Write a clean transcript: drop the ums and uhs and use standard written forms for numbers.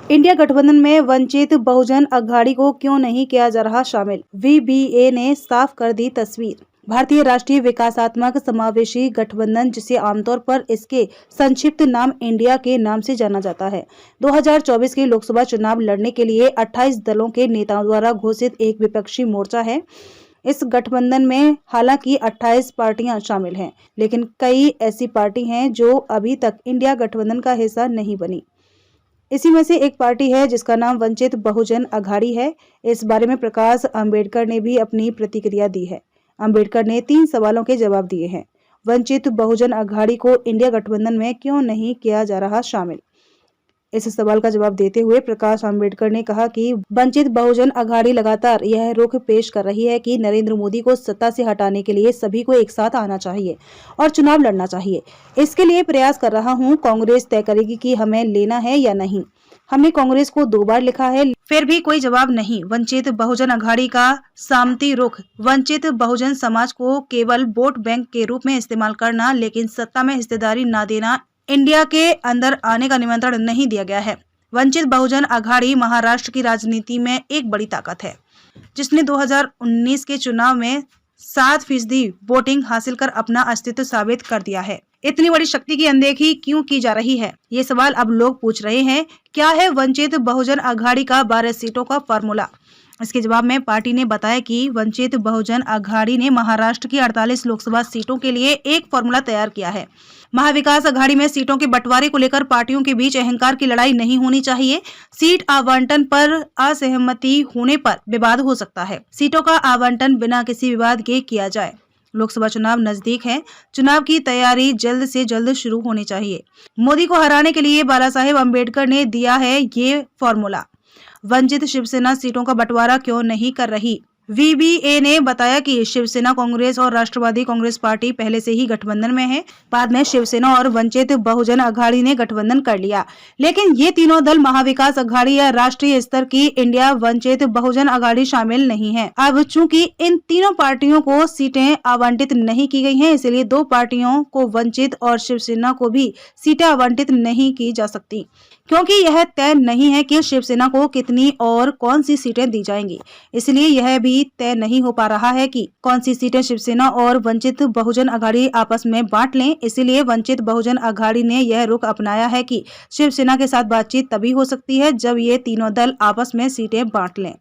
India गठबंधन में वंचित बहुजन अघाड़ी को क्यों नहीं किया जा रहा शामिल? वीबीए ने साफ कर दी तस्वीर। भारतीय राष्ट्रीय विकासात्मक समावेशी गठबंधन, जिसे आमतौर पर इसके संक्षिप्त नाम इंडिया के नाम से जाना जाता है, 2024 के लोकसभा चुनाव लड़ने के लिए 28 दलों के नेताओं द्वारा घोषित एक विपक्षी मोर्चा है। इस गठबंधन में हालांकि 28 पार्टियां शामिल हैं, लेकिन कई ऐसी पार्टी हैं जो अभी तक इंडिया गठबंधन का हिस्सा नहीं बनी। इसी में से एक पार्टी है जिसका नाम वंचित बहुजन अघाड़ी है। इस बारे में प्रकाश अंबेडकर ने भी अपनी प्रतिक्रिया दी है। अंबेडकर ने 3 सवालों के जवाब दिए हैं। वंचित बहुजन अघाड़ी को इंडिया गठबंधन में क्यों नहीं किया जा रहा शामिल? इस सवाल का जवाब देते हुए प्रकाश अंबेडकर ने कहा कि वंचित बहुजन अघाड़ी लगातार यह रुख पेश कर रही है कि नरेंद्र मोदी को सत्ता से हटाने के लिए सभी को एक साथ आना चाहिए और चुनाव लड़ना चाहिए। इसके लिए प्रयास कर रहा हूं। कांग्रेस तय करेगी कि हमें लेना है या नहीं। हमने कांग्रेस को 2 बार लिखा है, फिर भी कोई जवाब नहीं। वंचित बहुजन अघाड़ी का सामंती रुख वंचित बहुजन समाज को केवल वोट बैंक के रूप में इस्तेमाल करना, लेकिन सत्ता में हिस्सेदारी न देना, इंडिया के अंदर आने का निमंत्रण नहीं दिया गया है। वंचित बहुजन अघाड़ी महाराष्ट्र की राजनीति में एक बड़ी ताकत है, जिसने 2019 के चुनाव में 7% वोटिंग हासिल कर अपना अस्तित्व साबित कर दिया है। इतनी बड़ी शक्ति की अनदेखी क्यों की जा रही है? ये सवाल अब लोग पूछ रहे हैं। क्या है वंचित बहुजन अघाड़ी का 12 सीटों का फॉर्मूला? इसके जवाब में पार्टी ने बताया कि वंचित बहुजन अघाड़ी ने महाराष्ट्र की 48 लोकसभा सीटों के लिए एक फॉर्मूला तैयार किया है। महाविकास अघाड़ी में सीटों के बंटवारे को लेकर पार्टियों के बीच अहंकार की लड़ाई नहीं होनी चाहिए। सीट आवंटन पर असहमति होने पर विवाद हो सकता है। सीटों का आवंटन बिना किसी विवाद के किया जाए। लोकसभा चुनाव नजदीक है। चुनाव की तैयारी जल्द से जल्द शुरू होनी चाहिए। मोदी को हराने के लिए बाला साहेब अम्बेडकर ने दिया है ये फॉर्मूला। वंचित शिवसेना सीटों का बंटवारा क्यों नहीं कर रही? वीबीए ने बताया कि शिवसेना कांग्रेस और राष्ट्रवादी कांग्रेस पार्टी पहले से ही गठबंधन में है। बाद में शिवसेना और वंचित बहुजन अघाड़ी ने गठबंधन कर लिया, लेकिन ये तीनों दल महाविकास अघाड़ी या राष्ट्रीय स्तर की इंडिया वंचित बहुजन अघाड़ी शामिल नहीं है। अब चूंकि इन तीनों पार्टियों को सीटें आवंटित नहीं की गई हैं, इसलिए 2 पार्टियों को वंचित और शिवसेना को भी सीटें आवंटित नहीं की जा सकती, क्योंकि यह तय नहीं है कि शिवसेना को कितनी और कौन सी सीटें दी जाएंगी। इसलिए यह भी तय नहीं हो पा रहा है कि कौन सी सीटें शिवसेना और वंचित बहुजन अघाड़ी आपस में बांट लें। इसलिए वंचित बहुजन अघाड़ी ने यह रुख अपनाया है कि शिवसेना के साथ बातचीत तभी हो सकती है जब ये तीनों दल आपस में सीटें बांट लें।